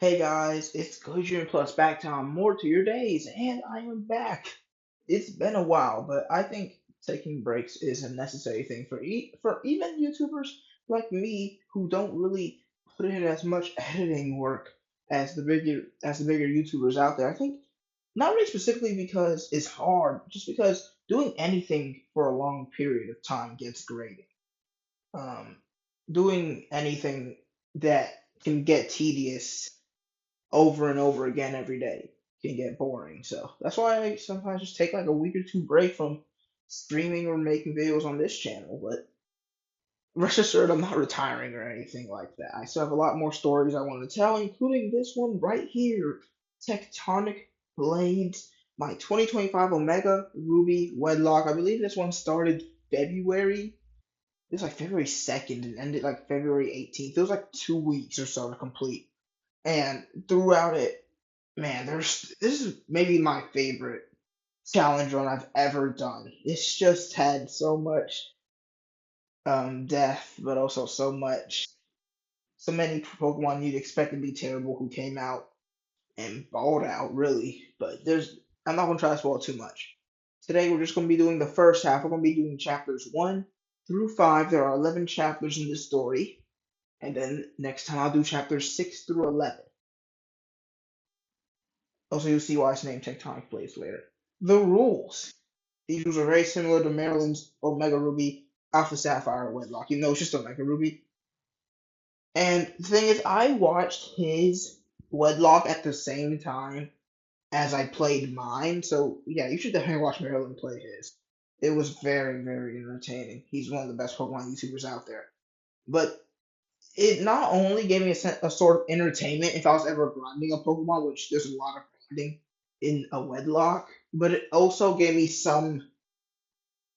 Hey guys, it's Gojira Plus back to more to your days, and I am back. It's been a while, but I think taking breaks is a necessary thing for even YouTubers like me who don't really put in as much editing work as the bigger YouTubers out there. I think not really specifically because it's hard, just because doing anything for a long period of time gets grating. Um, Doing anything that can get tedious over and over again every day can get boring. So that's why I sometimes just take like a week or two break from streaming or making videos on this channel. But rest assured, I'm not retiring or anything like that. I still have a lot more stories I want to tell, including this one right here, Tectonic Blades, my 2025 Omega Ruby Wedlocke. I believe this one started February. It was like February 2nd and ended like February 18th. It was like 2 weeks or so to complete. And throughout it, man, this is maybe my favorite challenge run I've ever done. It's just had so much death, but also so many Pokemon you'd expect to be terrible who came out and balled out really. But I'm not gonna try to spoil too much. Today we're just gonna be doing the first half. We're gonna be doing chapters 1 through 5. There are 11 chapters in this story, and then next time I'll do chapters 6 through 11. Also, you'll see why it's named Tectonic Blades later. The rules. These rules are very similar to Maryland's Omega Ruby, Alpha Sapphire, Wedlocke. You know, it's just Omega Ruby. And the thing is, I watched his Wedlocke at the same time as I played mine. So, yeah, you should definitely watch Maryland play his. It was very, very entertaining. He's one of the best Pokemon YouTubers out there. But it not only gave me a sort of entertainment if I was ever grinding a Pokemon, which there's a lot of grinding in a Wedlocke, but it also gave me some,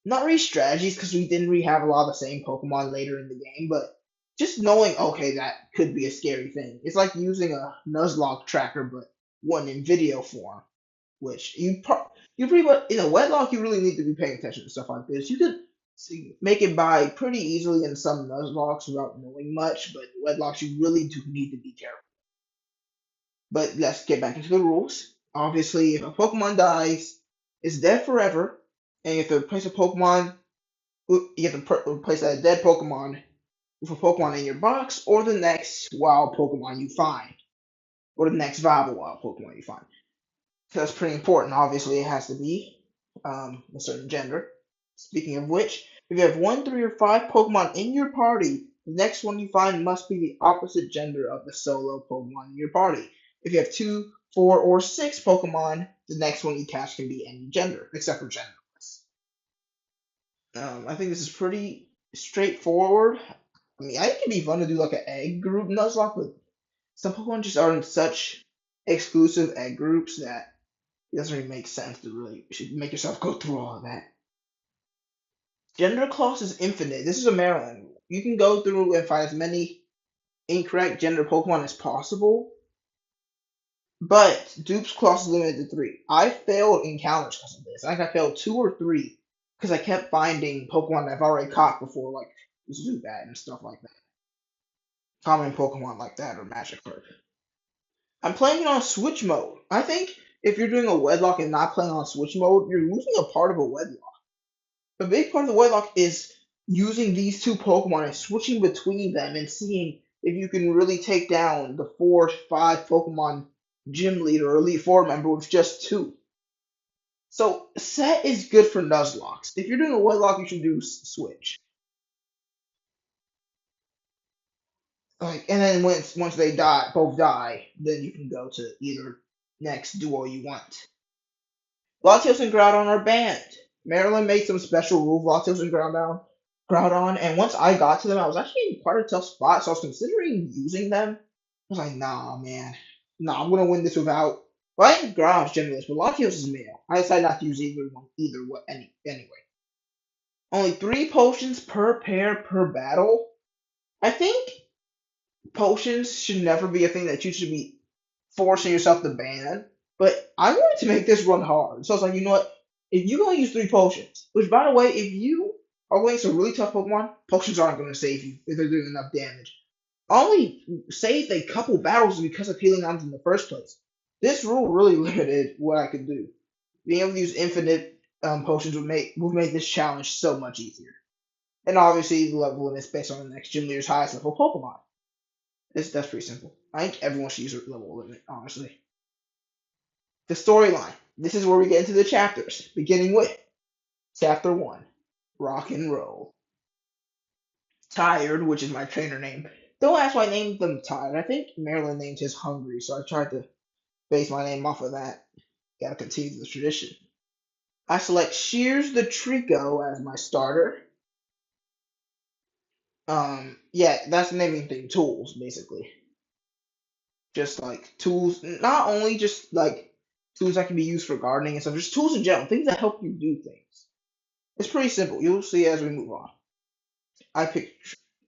not really strategies because we didn't really have a lot of the same Pokemon later in the game, but just knowing, okay, that could be a scary thing. It's like using a Nuzlocke tracker, but one in video form, which you pretty much in a Wedlocke you really need to be paying attention to stuff like this. You could make it by pretty easily in some Nuzlocks without knowing much, but Wedlocks you really do need to be careful. But let's get back into the rules. Obviously, if a Pokemon dies, it's dead forever, and you have to replace a Pokemon. You have to replace that dead Pokemon with a Pokemon in your box, or the next wild Pokemon you find, or the next viable wild Pokemon you find. So that's pretty important. Obviously, it has to be a certain gender. Speaking of which, if you have 1, 3, or 5 Pokemon in your party, the next one you find must be the opposite gender of the solo Pokemon in your party. If you have 2, 4, or 6 Pokemon, the next one you catch can be any gender, except for genderless. I think this is pretty straightforward. I mean, I think it'd be fun to do like an egg group Nuzlocke, but some Pokemon just are in such exclusive egg groups that it doesn't really make sense to really should make yourself go through all of that. Gender clause is infinite. This is a Maryland rule. You can go through and find as many incorrect gender Pokemon as possible, but Dupe's clause is limited to 3. I failed encounters because of this. I think I failed 2 or 3 because I kept finding Pokemon that I've already caught before, like Zubat and stuff like that. Common Pokemon like that or Magikarp. I'm playing it on Switch mode. I think if you're doing a Wedlocke and not playing on Switch mode, you're losing a part of a Wedlocke. A big part of the Wedlocke is using these two Pokemon and switching between them and seeing if you can really take down the 4 or 5 Pokemon gym leader or Elite Four member with just two. So set is good for Nuzlocks. If you're doing a Wedlocke, you should do Switch. Like, and then once they both die, then you can go to either next duo you want. Latios and Groudon are banned. Maryland made some special rule for Latios and Groudon, and once I got to them, I was actually in quite a tough spot, so I was considering using them. I was like, nah, man. Nah, I'm gonna win this without. Well, I think Groudon's genderless, but Latios is male. I decided not to use anyway. Only 3 potions per pair per battle. I think potions should never be a thing that you should be forcing yourself to ban. But I wanted to make this run hard. So I was like, you know what? If you're going to use 3 potions, which by the way, if you are playing some really tough Pokemon, potions aren't going to save you if they're doing enough damage. only saved a couple battles because of healing items in the first place. This rule really limited what I could do. Being able to use infinite potions would make this challenge so much easier. And obviously, the level limit is based on the next gym leader's highest level Pokemon. That's pretty simple. I think everyone should use a level limit, honestly. The storyline. This is where we get into the chapters, beginning with Chapter 1, Rock and Roll. Tired, which is my trainer name. Don't ask why I named them Tired. I think Maryland named his Hungry, so I tried to base my name off of that. Gotta continue the tradition. I select Shears the Trico as my starter. Yeah, that's the naming thing. Tools, basically. Just like tools, not only just like tools that can be used for gardening and stuff, just tools in general, things that help you do things. It's pretty simple. You'll see as we move on. I pick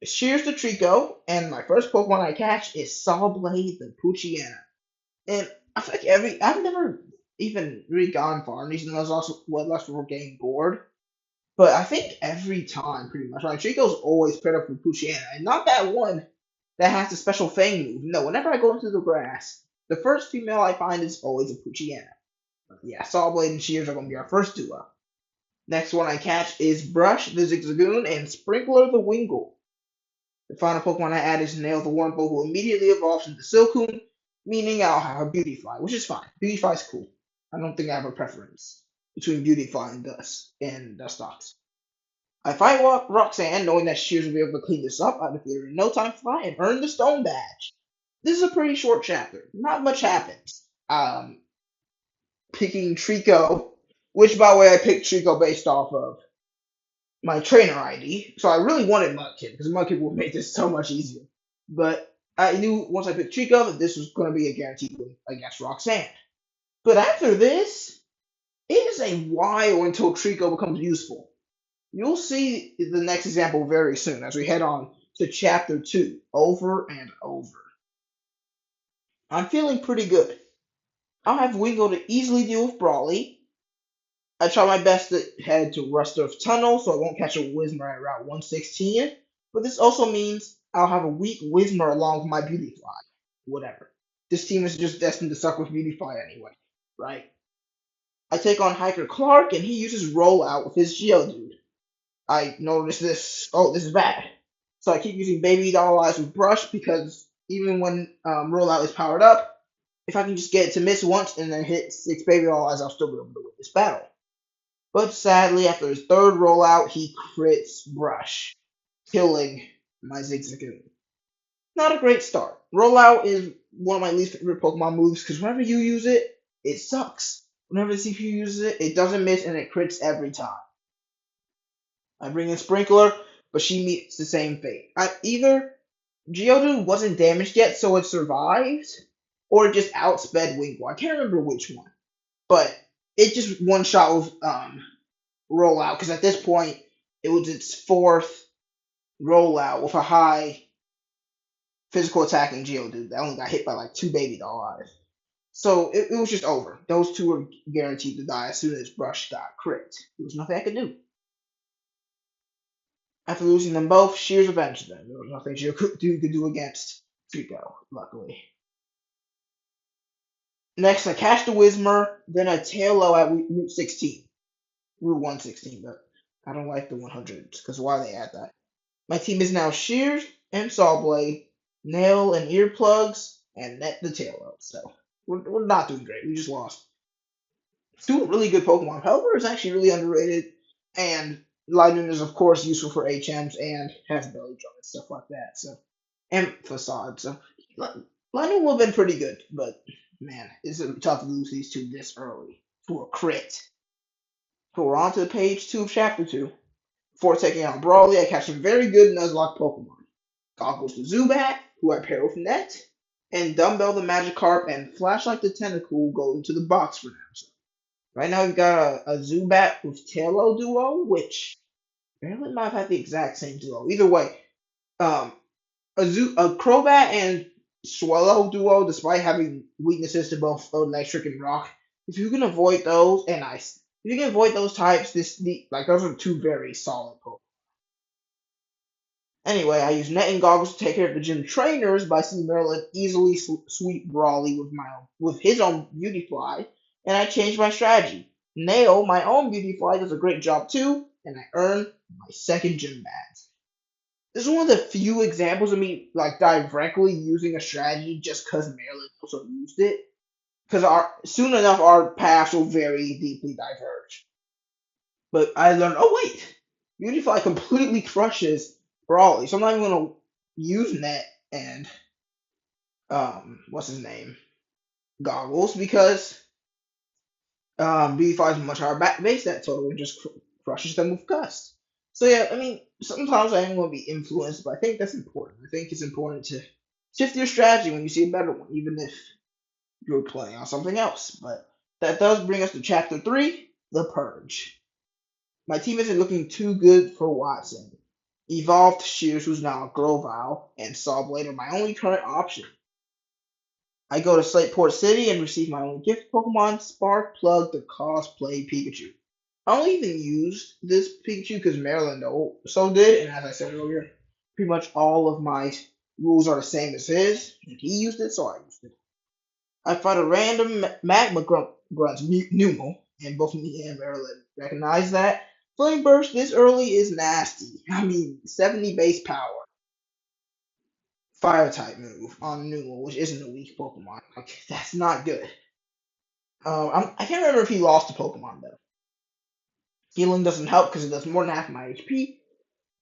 Shears the Trico, and my first Pokemon I catch is Sawblade the Poochyena. And I feel like I've never even really gone far in these, and there's also what left for getting bored. But I think every time, pretty much, like Trico's always paired up with Poochyena, and not that one that has the special Fang move. No, whenever I go into the grass, the first female I find is always a Poochyena. Yeah, Sawblade and Shears are going to be our first duo. Next one I catch is Brush the Zigzagoon and Sprinkler the Wingull. The final Pokemon I add is Nail the Wurmple, who immediately evolves into Silcoon, meaning I'll have a Beautifly, which is fine. Beautifly's cool. I don't think I have a preference between Beautifly and Dustox. I fight Roxanne, knowing that Shears will be able to clean this up. I defeat her in no time flat and earn the Stone Badge. This is a pretty short chapter. Not much happens. Picking Trico, which by the way I picked Trico based off of my trainer ID. So I really wanted Mudkip because Mudkip would make this so much easier. But I knew once I picked Trico that this was going to be a guaranteed win against Roxanne. But after this, it is a while until Trico becomes useful. You'll see the next example very soon as we head on to Chapter 2, Over and Over. I'm feeling pretty good. I'll have Wingull to easily deal with Brawly. I try my best to head to Rusturf Tunnel so I won't catch a Whismur at Route 116, but this also means I'll have a weak Whismur along with my Beautifly. Whatever. This team is just destined to suck with Beautifly anyway, right? I take on Hiker Clark and he uses Rollout with his Geodude. I notice this. Oh, this is bad. So I keep using Baby Doll Eyes with Brush because even when Rollout is powered up, if I can just get it to miss once and then hit 6 Baby Doll Eyes, I'll still be able to win this battle. But sadly, after his third rollout, he crits Brush, killing my Zigzagoon. Not a great start. Rollout is one of my least favorite Pokemon moves because whenever you use it, it sucks. Whenever the CPU uses it, it doesn't miss and it crits every time. I bring in Sprinkler, but she meets the same fate. Either Geodude wasn't damaged yet, so it survived, or it just outsped Wingull. I can't remember which one, but it just one shot with rollout because at this point it was its fourth rollout with a high physical attacking Geodude that only got hit by like 2 Baby Doll Eyes. So it was just over. Those two were guaranteed to die as soon as Brush got crit. There was nothing I could do. After losing them both, Shears avenged them. There was nothing she could do against Trico, luckily. Next, I catch the Whismur, then I tail low at Route 16. Route 116, but I don't like the 100s, because why they add that? My team is now Shears and Sawblade, Nail and Earplugs, and Net the tail low. So, we're not doing great. We just lost. Still a really good Pokemon. However, it's actually really underrated, and Linoon is, of course, useful for HMs and has belly drum and stuff like that. So, and Facade. So, Linoon would have been pretty good, but man, it's tough to lose these two this early for a crit. So we're on to page 2 of chapter 2. Before taking on Brawly, I catch a very good Nuzlocke Pokemon. Goggles the Zubat, who I pair with Net, and Dumbbell the Magikarp and Flashlight the Tentacool go into the box for now. So right now we've got a Zubat with Tailo duo, which apparently might have had the exact same duo. Either way, a Crobat and Swallow duo, despite having weaknesses to both Electric and Rock, if you can avoid those and Ice, if you can avoid those types, those are two very solid Pokemon. Anyway, I use netting goggles to take care of the gym trainers, but I see Maryland easily sweep Brawly with his own beauty fly, and I change my strategy. Nail, my own beauty fly, does a great job too, and I earn my second gym badge. This is one of the few examples of me like directly using a strategy just because Maryland also used it. Because our soon enough our paths will very deeply diverge. But I learned, oh wait, Beautifly completely crushes Brawly, so I'm not even gonna use Net and what's his name Goggles because Beautifly is much higher base that total and just crushes them with Gust. So yeah, I mean sometimes I am gonna be influenced, but I think that's important. I think it's important to shift your strategy when you see a better one, even if you're playing on something else. But that does bring us to chapter 3, the Purge. My team isn't looking too good for Watson. Evolved Shears, who's now Grovyle, and Sawblade are my only current option. I go to Slateport City and receive my own gift Pokemon, Sparkplug the cosplay Pikachu. I only even used this Pikachu because Maryland so did, and as I said earlier, pretty much all of my rules are the same as his. And he used it, so I used it. I fight a random magma grunt's Numo, and both me and Maryland recognize that. Flame Burst this early is nasty. I mean, 70 base power. Fire type move on Numo, which isn't a weak Pokemon. Like, that's not good. I can't remember if he lost a Pokemon, though. Healing doesn't help because it does more than half my HP,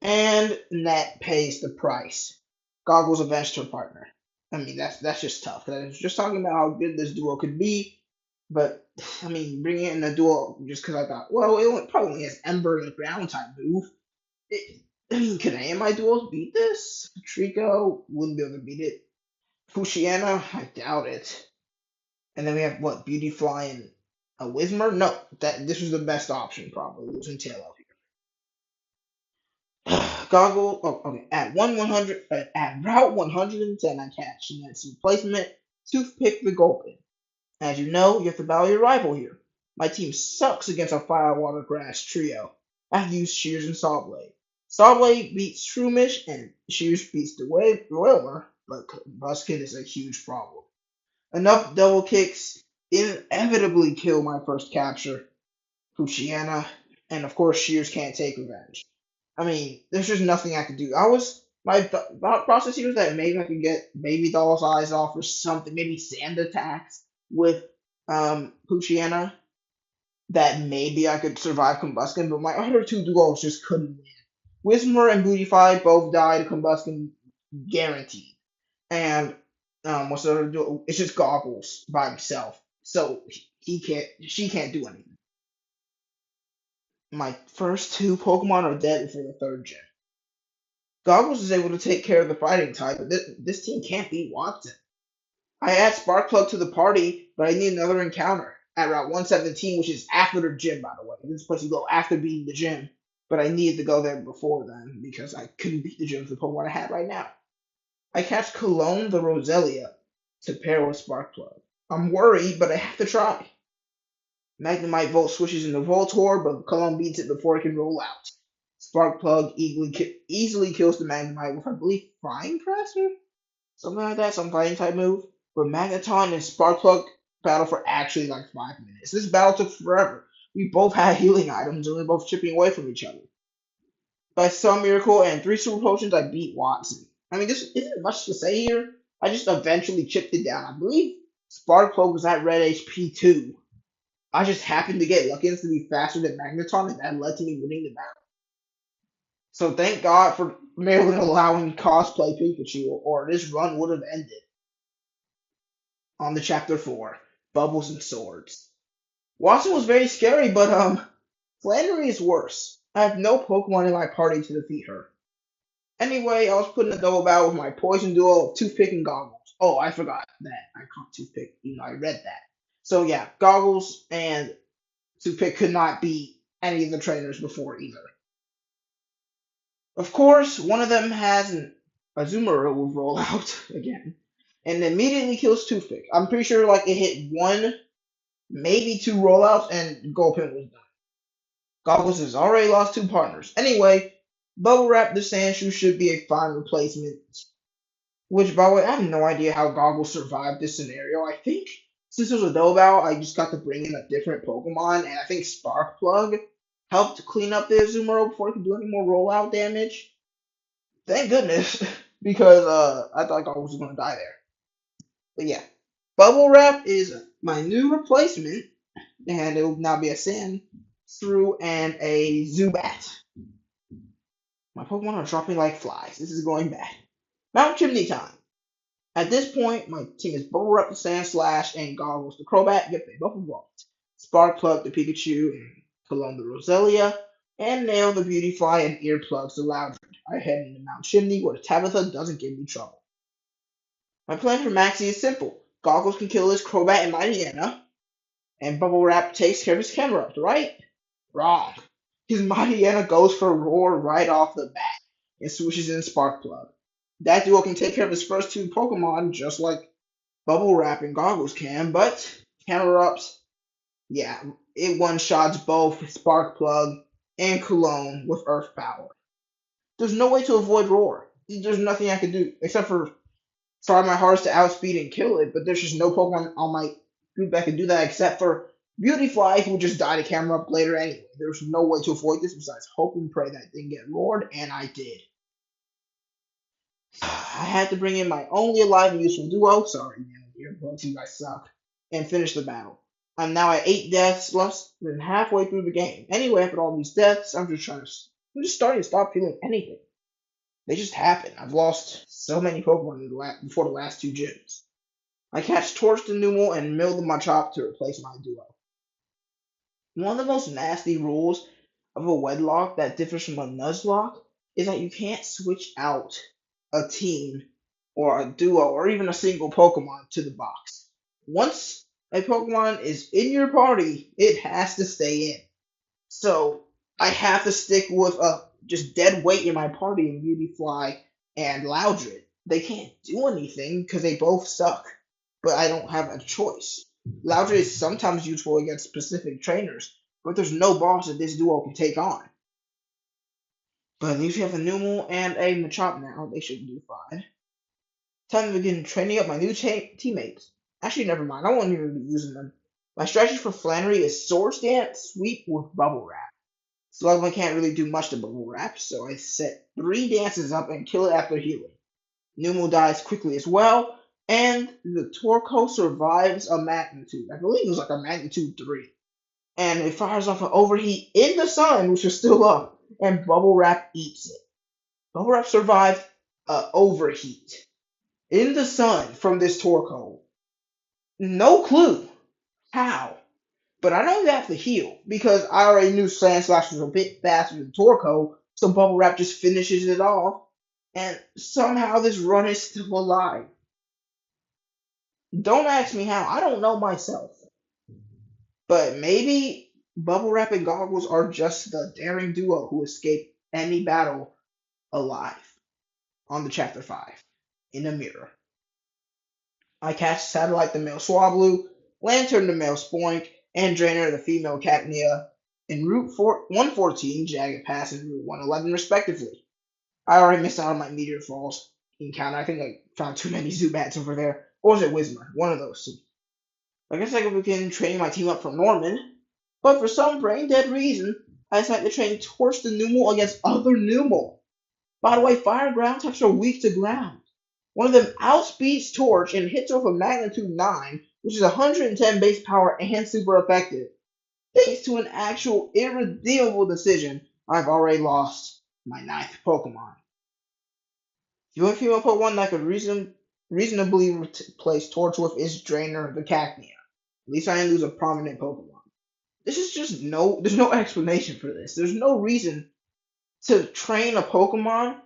and Net pays the price. Goggles avenged her partner. I mean, that's just tough. 'Cause I was just talking about how good this duo could be, but I mean, bringing it in a duo just because I thought, well, probably only has Ember and a Ground type move. I mean, can any of my duos beat this? Trico wouldn't be able to beat it. Fuchiana, I doubt it. And then we have what, Beautyfly and a Whismer? No, that this was the best option probably losing Tail here. Goggle. Oh, okay. At Route 110, I catch Net's replacement, Toothpick the Gulpin. As you know, you have to battle your rival here. My team sucks against a Fire Water Grass trio. I've used Shears and Sawblade. Sawblade beats Shroomish and Shears beats the Whalmer, but Buskin is a huge problem. Enough double kicks inevitably kill my first capture, Fuchiana, and of course Shears can't take revenge. I mean, there's just nothing I could do. My thought process here was that maybe I could get Baby Doll's eyes off or something, maybe sand attacks with Puchiana, that maybe I could survive Combuskin, but my other two duos just couldn't win. Whismer and Bootyfy both died, Combuskin guaranteed. And what's the other duo? It's just Goggles by himself. So she can't do anything. My first two Pokemon are dead before the third gen. Goggles is able to take care of the fighting type, but this team can't beat Watson. I add Sparkplug to the party, but I need another encounter at Route 117, which is after the gym, by the way. This is supposed to go after beating the gym, but I needed to go there before then because I couldn't beat the gym with the Pokemon I had right now. I catch Cologne the Roselia to pair with Sparkplug. I'm worried, but I have to try. Magnemite Volt switches into Voltorb, but Cologne beats it before it can roll out. Sparkplug easily kills the Magnemite with, I believe, Flying Pressure? Something like that, some fighting type move. But Magneton and Sparkplug battle for actually like 5 minutes. This battle took forever. We both had healing items and we were both chipping away from each other. By some miracle and 3 super potions, I beat Watson. I mean, this isn't much to say here. I just eventually chipped it down. I believe Sparkplug was at red HP too. I just happened to get lucky enough to be faster than Magneton, and that led to me winning the battle. So thank God for Maryland allowing cosplay Pikachu, or this run would have ended. On the chapter 4, Bubbles and Swords. Watson was very scary, but Flannery is worse. I have no Pokemon in my party to defeat her. Anyway, I was put in a double battle with my poison duo of Toothpick and Goggles. Oh, I forgot that. I caught Toothpick, even though I read that. So yeah, Goggles and Toothpick could not beat any of the trainers before either. Of course, one of them has an Azumarill will roll out again and immediately kills Toothpick. I'm pretty sure like it hit one, maybe 2 rollouts, and Gulpin was done. Goggles has already lost 2 partners. Anyway, Bubble Wrap the Sandshoe should be a fine replacement. Which, by the way, I have no idea how Goggles survived this scenario. I think since it was a Doubao, I just got to bring in a different Pokemon, and I think Sparkplug helped clean up the Azumarill before it could do any more rollout damage. Thank goodness, because I thought Goggles was going to die there. But yeah, Bubble Wrap is my new replacement, and it will now be a Sandshrew and a Zubat. My Pokemon are dropping like flies. This is going bad. Mount Chimney time. At this point, my team is Bubble Wrap the Sandslash and Goggles the Crobat. Yep, they both evolved. Sparkplug the Pikachu and Cologne the Roselia, and Nail the Beautyfly and Earplugs the Loudred. I head into Mount Chimney where Tabitha doesn't give me trouble. My plan for Maxie is simple. Goggles can kill his Crobat and Mightyena, and Bubble Wrap takes care of his Camerupt, right? Wrong. His Mightyena goes for Roar right off the bat and switches in Sparkplug. That duo can take care of his first two Pokemon just like Bubble Wrap and Goggles can, but Camerupt, yeah, it one-shots both Sparkplug and Cologne with Earth Power. There's no way to avoid Roar. There's nothing I can do except for try my hardest to outspeed and kill it, but there's just no Pokemon on my group that can do that except for Beautyfly, who would just die to Camerupt later anyway. There's no way to avoid this besides hope and pray that didn't get roared, and I did. I had to bring in my only alive and useful duo. Sorry, man, earbuds, you guys suck. And finish the battle. I'm now at 8 deaths, less than halfway through the game. Anyway, after all these deaths, I'm just starting to stop feeling anything. They just happen. I've lost so many Pokemon before the last two gyms. I catch Torch the Numel and mill the Machop to replace my duo. One of the most nasty rules of a Wedlocke that differs from a Nuzlocke is that you can't switch out a team or a duo or even a single Pokemon to the box. Once a Pokemon is in your party, it has to stay in. So I have to stick with a just dead weight in my party in Beautyfly and Loudred. They can't do anything because they both suck, but I don't have a choice. Loudred is sometimes useful against specific trainers, but there's no boss that this duo can take on. But at least we have a Numel and a Machop now. They should do fine. Time to begin training up my new teammates. Actually, never mind. I won't even be using them. My strategy for Flannery is Swords Dance, Sweep with Bubble Wrap. Slugma can't really do much to Bubble Wrap, so I set 3 dances up and kill it after healing. Numel dies quickly as well, and the Torkoal survives a magnitude. I believe it was like a magnitude 3. And it fires off an overheat in the sun, which is still up, and Bubble Wrap eats it. Bubble Wrap survived an overheat in the sun from this Torkoal. No clue how. But I don't even have to heal because I already knew Sandslash was a bit faster than Torkoal, so Bubble Wrap just finishes it off, and somehow this run is still alive. Don't ask me how, I don't know myself. But maybe Bubble Wrap and Goggles are just the daring duo who escape any battle alive on the Chapter 5 in a mirror. I catch Satellite the male Swablu, Lantern the male Spoink, and Drainer the female Cacnea in Route 114, Jagged Pass, and Route 111 respectively. I already missed out on my Meteor Falls encounter. I think I found too many Zubats over there. Or was it Whismur? One of those two. I guess I could begin training my team up for Norman, but for some brain dead reason, I decided to train Torch the Numel against other Numel. By the way, fire ground types are weak to ground. One of them outspeeds Torch and hits her with a magnitude 9, which is 110 base power and super effective. Thanks to an actual irredeemable decision, I've already lost my 9th Pokemon. The only female Pokemon that could reasonably replace Torch with is Drainer the Cacnea. At least I didn't lose a prominent Pokemon. This is just there's no explanation for this. There's no reason to train a Pokemon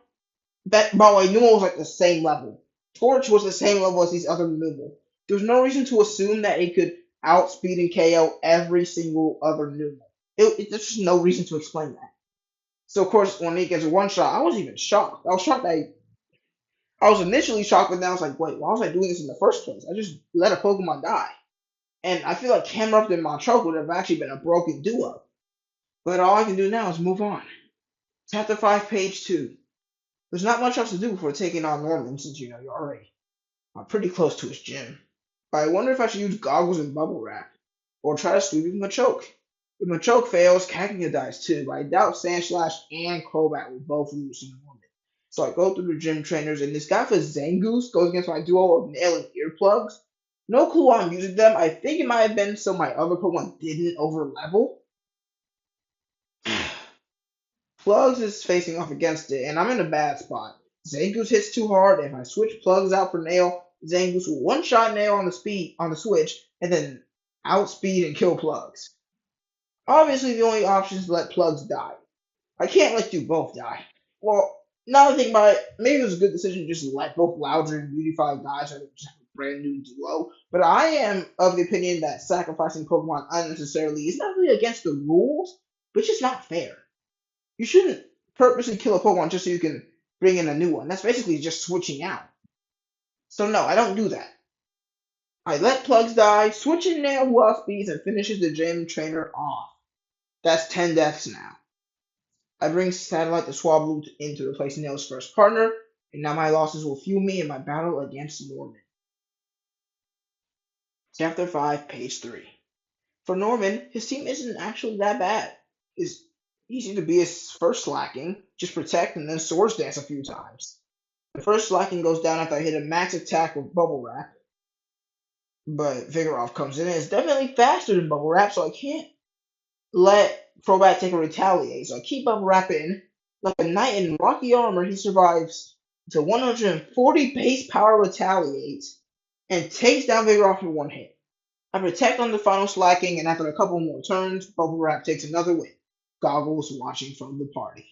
that, by the way, Numel was like the same level. Torch was the same level as these other Numel. There's no reason to assume that it could outspeed and KO every single other Numel. There's just no reason to explain that. So, of course, when he gets a one-shot, I was even shocked. I was initially shocked, but then I was like, wait, why was I doing this in the first place? I just let a Pokemon die. And I feel like Camerupt and Machoke would have actually been a broken duo. But all I can do now is move on. Chapter 5, page 2. There's not much else to do before taking on Norman, since you know you're already pretty close to his gym. But I wonder if I should use goggles and bubble wrap, or try to sweep him with Machoke. If Machoke fails, Kaguya dies too, but I doubt Sandslash and Crobat will both lose in Norman. So I go through the gym trainers, and this guy for Zangoose goes against my duo of nail and earplugs. No clue why I'm using them. I think it might have been so my other Pokemon didn't over level. Plugs is facing off against it, and I'm in a bad spot. Zangoose hits too hard, and if I switch Plugs out for Nail, Zangoose will one-shot Nail on the switch, and then outspeed and kill Plugs. Obviously, the only option is to let Plugs die. I can't let you both die. Well, now that I think about it, maybe it was a good decision to just let both Loudon and Beautify die so I could just have a brand new duo. But I am of the opinion that sacrificing Pokemon unnecessarily is not really against the rules, but it's just not fair. You shouldn't purposely kill a Pokemon just so you can bring in a new one. That's basically just switching out. So no, I don't do that. I let Plugs die, switch in Nail who outspeeds and finishes the gym trainer off. That's 10 deaths now. I bring Satellite the Swablu in to replace Nail's first partner, and now my losses will fuel me in my battle against Norman. Chapter 5, page 3. For Norman, his team isn't actually that bad. It's easy to be his first slacking, just protect and then Swords Dance a few times. The first slacking goes down after I hit a max attack with Bubble Wrap, but Vigoroth comes in and it's definitely faster than Bubble Wrap, so I can't let Crobat take a retaliate. So I keep Bubble Wrap in. Like a knight in rocky armor, he survives to 140 base power retaliate and takes down Vigoroth in one hit. I protect on the final slacking, and after a couple more turns, Bubble Wrap takes another win. Goggles watching from the party.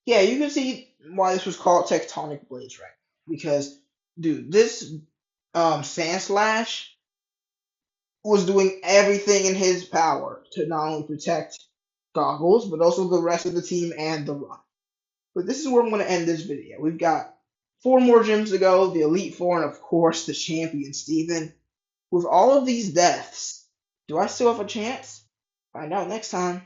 Yeah, you can see why this was called Tectonic Blades right now. Because, dude, this Sandslash was doing everything in his power to not only protect Goggles, but also the rest of the team and the run. But this is where I'm going to end this video. We've got 4 more gyms to go, the Elite Four, and of course the champion, Steven. With all of these deaths, do I still have a chance? Find out next time.